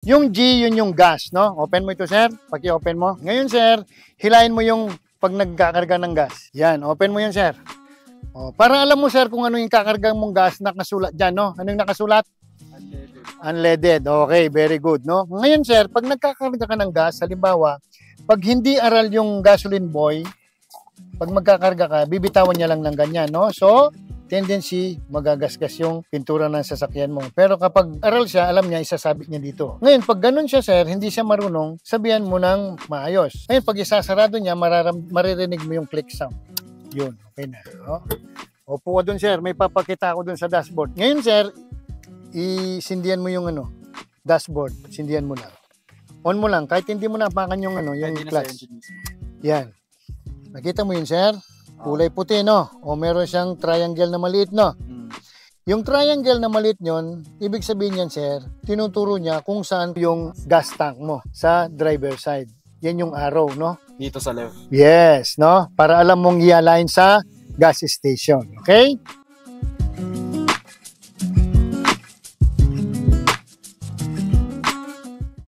Yung G, yun yung gas, no? Open mo ito, sir. Paki-open mo. Ngayon, sir, hilain mo yung pag nagkakarga ng gas. Yan, open mo yun, sir. O, para alam mo, sir, kung ano yung kakargang mong gas, nakasulat dyan, no? Anong nakasulat? Unleaded. Unleaded. Okay, very good, no? Ngayon, sir, pag nagkakarga ka ng gas, halimbawa, pag hindi aral yung gasoline boy, pag magkakarga ka, bibitawan niya lang ng ganyan, no? So, tendency, magagasgas yung pintura ng sasakyan mo. Pero kapag aral siya, alam niya, isasabit niya dito. Ngayon, pag ganun siya, sir, hindi siya marunong, sabihan mo ng maayos. Ngayon, pag isasarado niya, maririnig mo yung click sound. Yun, okay na. No? Opo ka dun, sir. May papakita ako dun sa dashboard. Ngayon, sir, isindihan mo yung dashboard. Sindihan mo lang. On mo lang. Kahit hindi mo napakan yung yung clutch. Yan. Nakita mo yun, sir? Kulay puti, no? O meron siyang triangle na maliit, no? Yung triangle na maliit yun, ibig sabihin yan, sir, tinuturo niya kung saan yung gas tank mo sa driver side. Yan yung arrow, no? Dito sa left. Yes, no? Para alam mong i-align sa gas station. Okay?